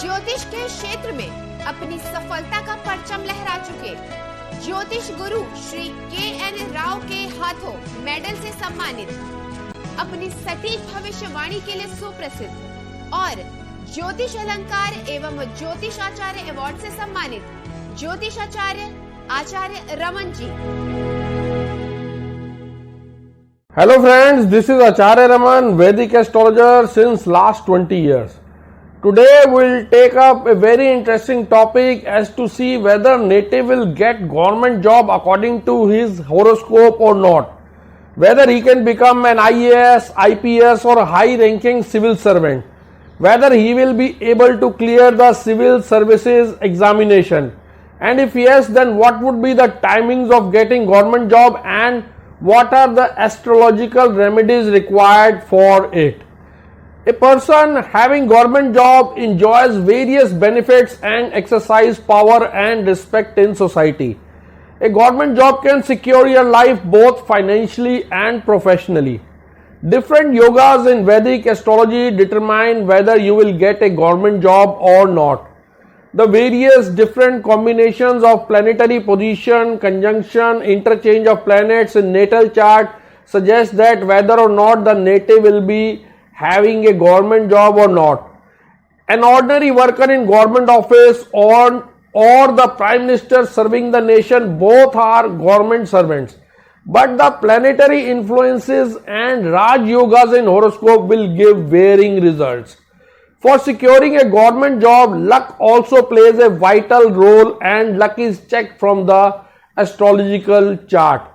ज्योतिष के क्षेत्र में अपनी सफलता का परचम लहरा चुके ज्योतिष गुरु श्री के.एन. राव के हाथों मेडल से सम्मानित, अपनी सटीक भविष्यवाणी के लिए सुप्रसिद्ध और ज्योतिष अलंकार एवं ज्योतिष आचार्य अवार्ड से सम्मानित ज्योतिष आचार्य Raman ji. Hello friends, this is Acharya Raman, Vedic astrologer since last 20 years. Today we will take up a very interesting topic as to see whether native will get government job according to his horoscope or not. Whether he can become an IAS, IPS or high ranking civil servant. Whether he will be able to clear the civil services examination. And if yes, then what would be the timings of getting government job and what are the astrological remedies required for it. A person having government job enjoys various benefits and exercise power and respect in society. A government job can secure your life both financially and professionally. Different yogas in Vedic astrology determine whether you will get a government job or not. The various different combinations of planetary position, conjunction, interchange of planets in natal chart suggest that whether or not the native will be having a government job or not. An ordinary worker in government office or the Prime Minister serving the nation, both are government servants. But the planetary influences and Raj Yogas in horoscope will give varying results. For securing a government job, luck also plays a vital role and luck is checked from the astrological chart.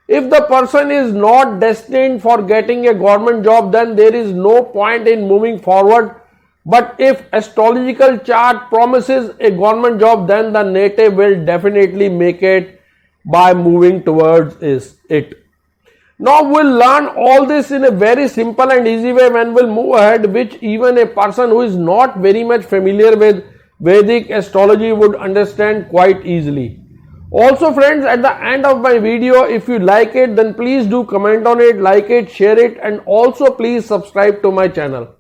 If the person is not destined for getting a government job, then there is no point in moving forward. But if astrological chart promises a government job, then the native will definitely make it by moving towards it. Now we'll learn all this in a very simple and easy way when we'll move ahead, which even a person who is not very much familiar with Vedic astrology would understand quite easily. Also friends, at the end of my video, if you like it, then please do comment on it, like it, share it, and also please subscribe to my channel.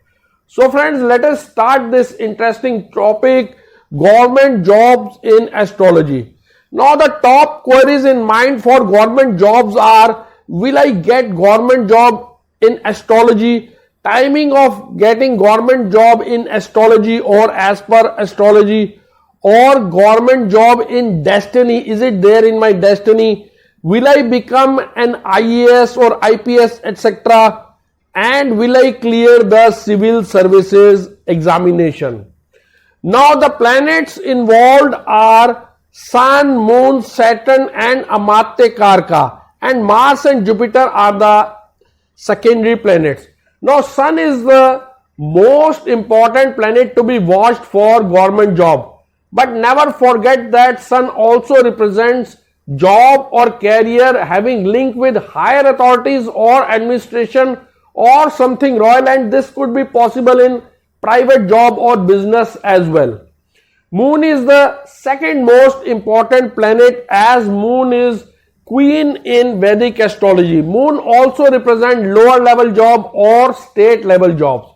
So friends, let us start this interesting topic, government jobs in astrology. Now the top queries in mind for government jobs are: will I get government job in astrology? Timing of getting government job in astrology or as per astrology? Or government job in destiny? Is it there in my destiny? Will I become an IAS or IPS etc.? And will I clear the civil services examination? Now the planets involved are Sun, Moon, Saturn and Amatya Karka. And Mars and Jupiter are the secondary planets. Now Sun is the most important planet to be watched for government job. But never forget that Sun also represents job or career having link with higher authorities or administration or something royal, and this could be possible in private job or business as well. Moon is the second most important planet as Moon is queen in Vedic astrology. Moon also represents lower level job or state level jobs.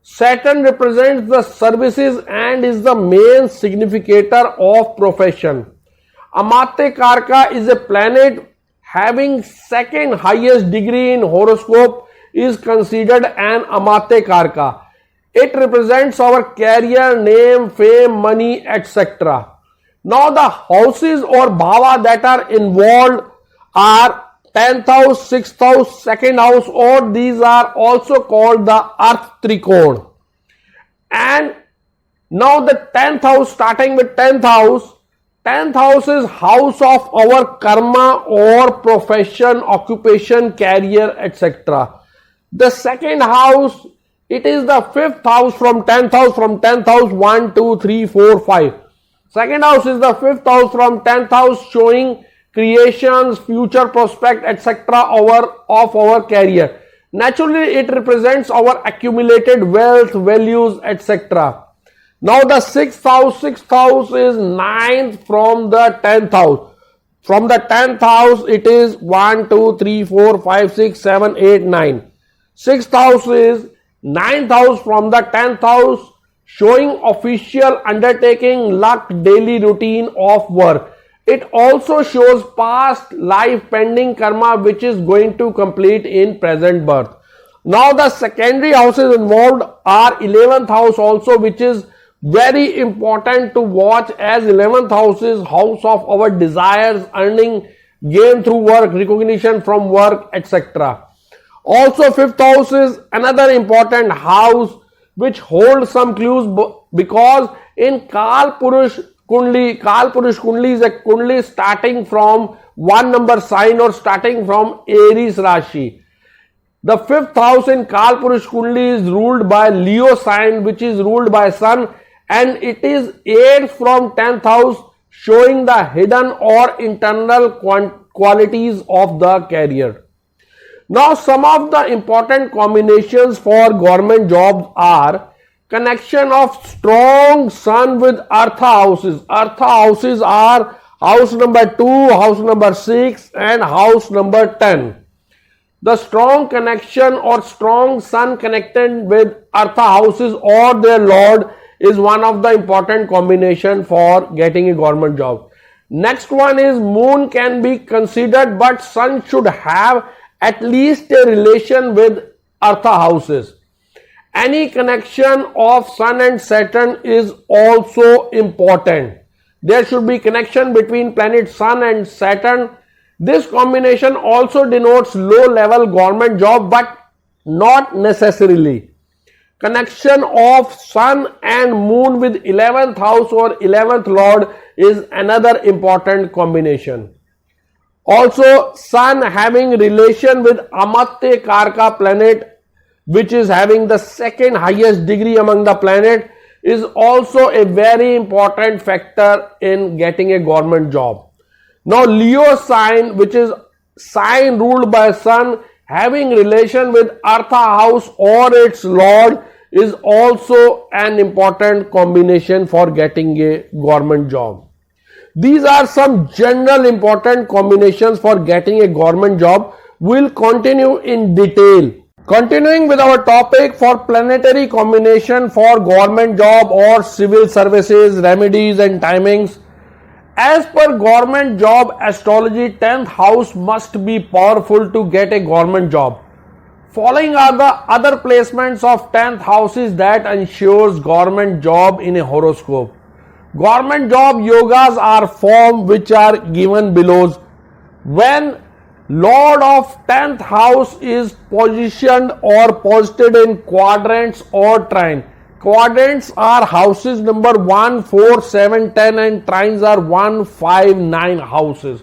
Saturn represents the services and is the main significator of profession. Amatya Karka is a planet having second highest degree in horoscope is considered an Amatya Karka. It represents our career, name, fame, money, etc. Now the houses or bhava that are involved are 10th house, 6th house, 2nd house, or these are also called the Earth Trikona. And now the 10th house, starting with 10th house is house of our karma or profession, occupation, career, etc. The 2nd house, it is the 5th house from 10th house, 1, 2, 3, 4, 5. 2nd house is the 5th house from 10th house, showing creations, future prospect, etc. of our career. Naturally, it represents our accumulated wealth, values, etc. Now the 6th house is 9th from the 10th house. From the 10th house, it is 1, 2, 3, 4, 5, 6, 7, 8, 9. 6th house is 9th house from the 10th house, showing official undertaking, luck, daily routine of work. It also shows past life pending karma which is going to complete in present birth. Now the secondary houses involved are 11th house also, which is very important to watch, as 11th house is house of our desires, earning, gain through work, recognition from work, etc. Also 5th house is another important house which holds some clues, because in Kal Purush Kundli is a Kundli starting from 1 number sign or starting from Aries Rashi. The 5th house in Kal Purush Kundli is ruled by Leo sign, which is ruled by Sun, and it is 8th from 10th house, showing the hidden or internal qualities of the career. Now some of the important combinations for government jobs are connection of strong Sun with Artha houses. Artha houses are house number 2, house number 6 and house number 10. The strong connection or strong Sun connected with Artha houses or their lord is one of the important combination for getting a government job. Next one is Moon can be considered, but Sun should have at least a relation with Artha houses. Any connection of Sun and Saturn is also important. There should be connection between planet Sun and Saturn. This combination also denotes low level government job, but not necessarily. Connection of Sun and Moon with 11th house or 11th lord is another important combination. Also, Sun having relation with Amatya Karka planet, which is having the second highest degree among the planet, is also a very important factor in getting a government job. Now Leo sign, which is sign ruled by Sun, having relation with Artha house or its lord, is also an important combination for getting a government job. These are some general important combinations for getting a government job. We'll continue in detail. Continuing with our topic for planetary combination for government job or civil services, remedies and timings. As per government job astrology, 10th house must be powerful to get a government job. Following are the other placements of 10th houses that ensures government job in a horoscope. Government job yogas are formed which are given below. When Lord of 10th house is positioned or posited in quadrants or trine. Quadrants are houses number 1, 4, 7, 10 and trines are 1, 5, 9 houses.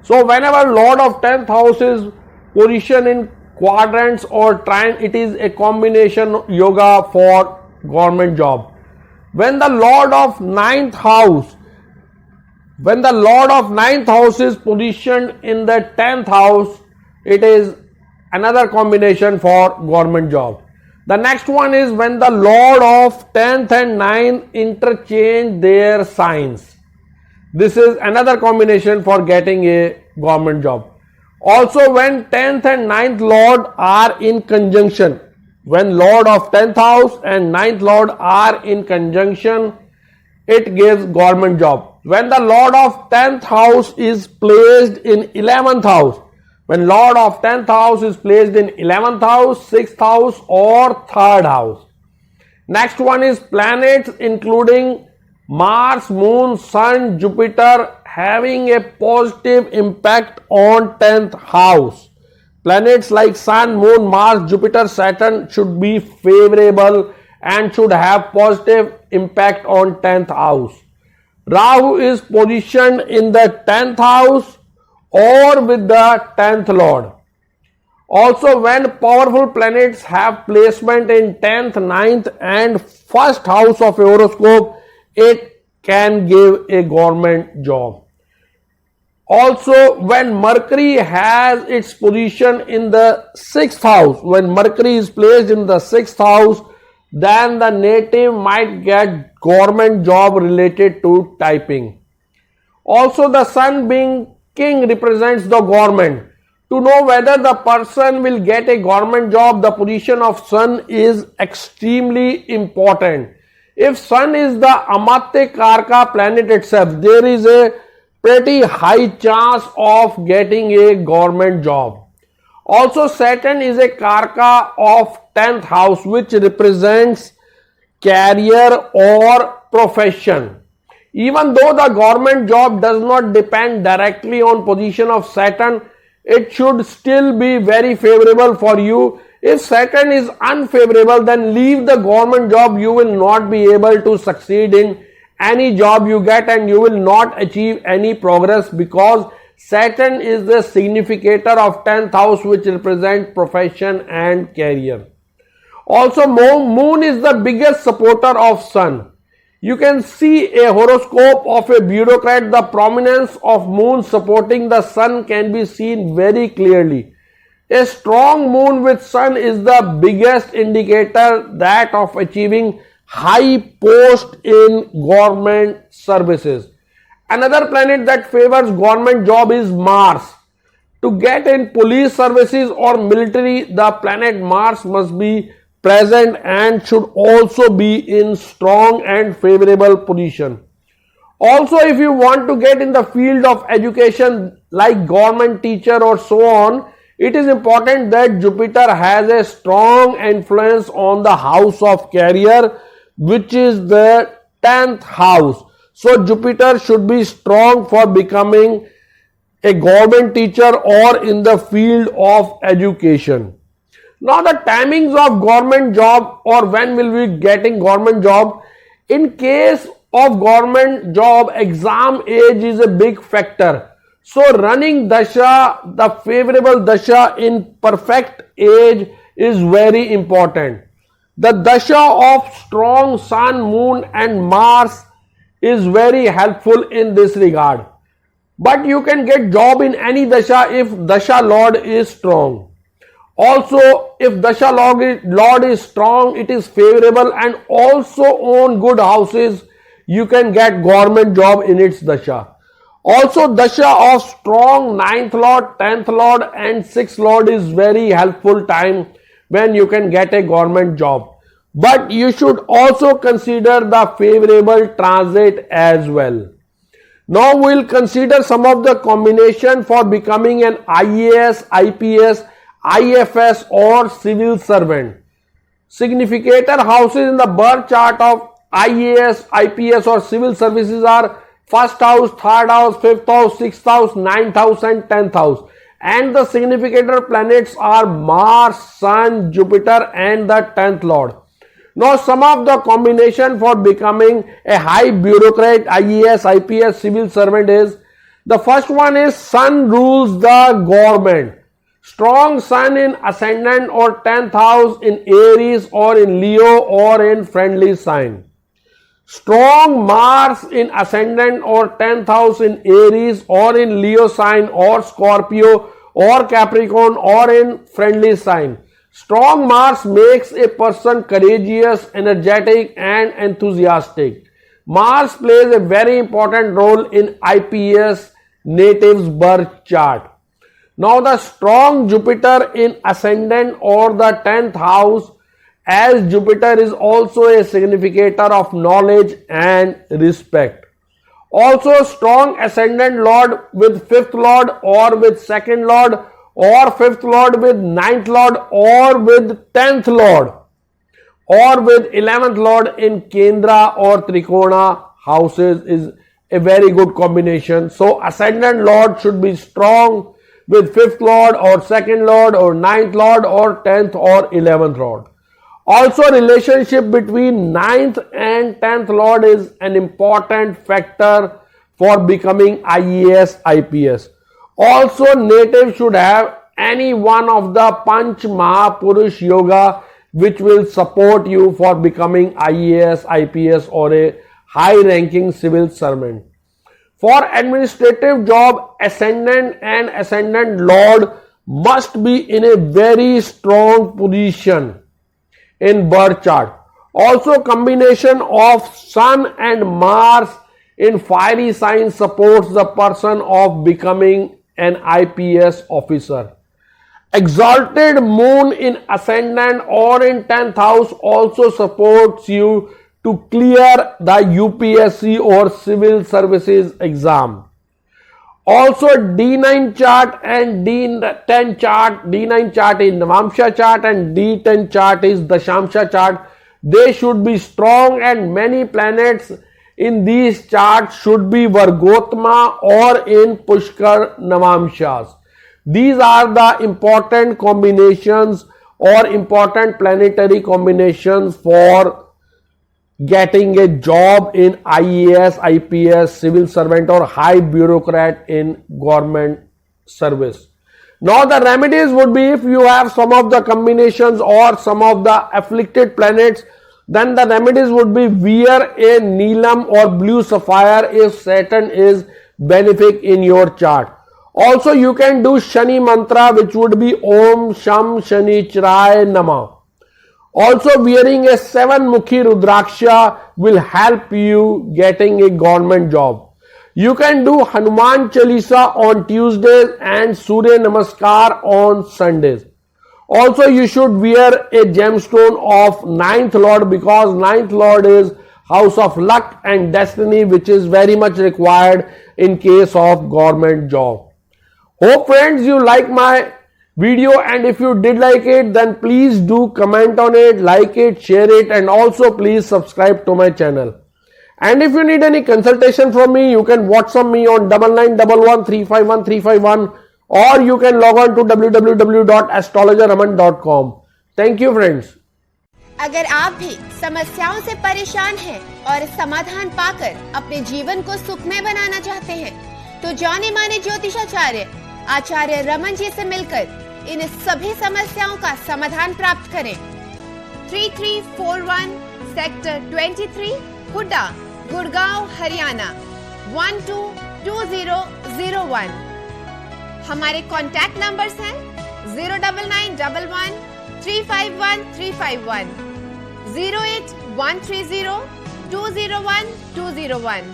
So whenever Lord of 10th house is positioned in quadrants or trine, it is a combination yoga for government job. When the Lord of 9th house is positioned in the 10th house, it is another combination for government job. The next one is when the Lord of 10th and 9th interchange their signs. This is another combination for getting a government job. Also when 10th and 9th Lord are in conjunction, when Lord of 10th house and 9th Lord are in conjunction, it gives government job. When the Lord of 10th house is placed in 11th house, when Lord of 10th house is placed in 11th house, 6th house or 3rd house. Next one is planets including Mars, Moon, Sun, Jupiter having a positive impact on 10th house. Planets like Sun, Moon, Mars, Jupiter, Saturn should be favorable and should have positive impact on 10th house. Rahu is positioned in the 10th house or with the 10th Lord. Also when powerful planets have placement in 10th, 9th and 1st house of a horoscope, it can give a government job. Also when Mercury has its position in the 6th house, when Mercury is placed in the 6th house, then the native might get government job related to typing. Also the Sun being king represents the government. To know whether the person will get a government job, the position of Sun is extremely important. If Sun is the Amatya Karka planet itself, there is a pretty high chance of getting a government job. Also, Saturn is a Karka of 10th house, which represents career or profession. Even though the government job does not depend directly on position of Saturn, it should still be very favorable for you. If Saturn is unfavorable, then leave the government job. You will not be able to succeed in any job you get and you will not achieve any progress, because Saturn is the significator of 10th house, which represents profession and career. Also, Moon is the biggest supporter of Sun. You can see a horoscope of a bureaucrat. The prominence of Moon supporting the Sun can be seen very clearly. A strong Moon with Sun is the biggest indicator that of achieving high post in government services. Another planet that favors government job is Mars. To get in police services or military, the planet Mars must be present and should also be in strong and favorable position. Also, if you want to get in the field of education like government teacher or so on, it is important that Jupiter has a strong influence on the house of career, which is the 10th house. So Jupiter should be strong for becoming a government teacher or in the field of education. Now the timings of government job, or when will we getting government job. In case of government job, exam age is a big factor. So running dasha, the favorable dasha in perfect age is very important. The dasha of strong Sun, Moon and Mars is very helpful in this regard. But you can get job in any dasha if dasha lord is strong. Also, if dasha lord is strong, it is favorable and also own good houses, you can get government job in its dasha. Also, dasha of strong 9th lord, 10th lord and 6th lord is very helpful time when you can get a government job. But you should also consider the favorable transit as well. Now we will consider some of the combination for becoming an IAS, IPS, IFS or civil servant. Significator houses in the birth chart of IAS, IPS or civil services are 1st house, 3rd house, 5th house, 6th house, 9th house and 10th house. And the significator planets are Mars, Sun, Jupiter and the 10th lord. Now some of the combination for becoming a high bureaucrat, IAS, IPS, civil servant is, the first one is Sun rules the government. Strong Sun in ascendant or 10th house in Aries or in Leo or in friendly sign. Strong Mars in ascendant or 10th house in Aries or in Leo sign or Scorpio or Capricorn or in friendly sign. Strong Mars makes a person courageous, energetic and enthusiastic. Mars plays a very important role in IPS natives' birth chart. Now the strong Jupiter in ascendant or the 10th house, as Jupiter is also a significator of knowledge and respect. Also strong ascendant lord with 5th lord or with 2nd lord or 5th lord with 9th lord or with 10th lord or with 11th lord in Kendra or Trikona houses is a very good combination. So ascendant lord should be strong with 5th lord or 2nd lord or 9th lord or 10th or 11th lord. Also relationship between 9th and 10th lord is an important factor for becoming IAS, IPS. Also native should have any one of the Panch Mahapurush Yoga which will support you for becoming IAS, IPS or a high ranking civil servant. For administrative job, ascendant and ascendant lord must be in a very strong position in birth chart. Also combination of Sun and Mars in fiery sign supports the person of becoming an IPS officer. Exalted moon in ascendant or in 10th house also supports you to clear the UPSC or civil services exam. Also D9 chart and D10 chart, D9 chart is Navamsha chart and D10 chart is Dashamsha chart. They should be strong and many planets in these charts should be Vargotama or in Pushkar Navamshas. These are the important combinations or important planetary combinations for getting a job in IAS, IPS, civil servant or high bureaucrat in government service. Now the remedies would be, if you have some of the combinations or some of the afflicted planets, then the remedies would be wear a Neelam or blue sapphire if Saturn is benefic in your chart. Also you can do Shani mantra, which would be Om Sham Shanicharaye Namah. Also wearing a 7-mukhi Rudraksha will help you getting a government job. You can do Hanuman Chalisa on Tuesdays and Surya Namaskar on Sundays. Also you should wear a gemstone of 9th Lord, because 9th Lord is house of luck and destiny, which is very much required in case of government job. Hope friends you like my video, and if you did like it, then please do comment on it, like it, share it, and also please subscribe to my channel. And if you need any consultation from me, you can WhatsApp me on 9911351351, or you can log on to www.astrologerraman.com. Thank you friends. अगर आप भी समस्याओं से परेशान हैं और समाधान पाकर अपने जीवन को सुखमय बनाना चाहते हैं, तो जाने माने ज्योतिषाचार्य आचार्य रमन जी से मिलकर इन सभी समस्याओं का समाधान प्राप्त करें। 3341 सेक्टर 23 हुड्डा, गुड़गांव, हरियाणा 122001। हमारे कॉन्टैक्ट नंबर्स हैं 09911351351, 08130201201।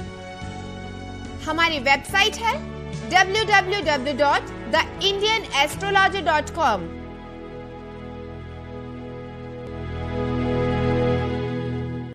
हमारी वेबसाइट है www.theindianastrologer.com।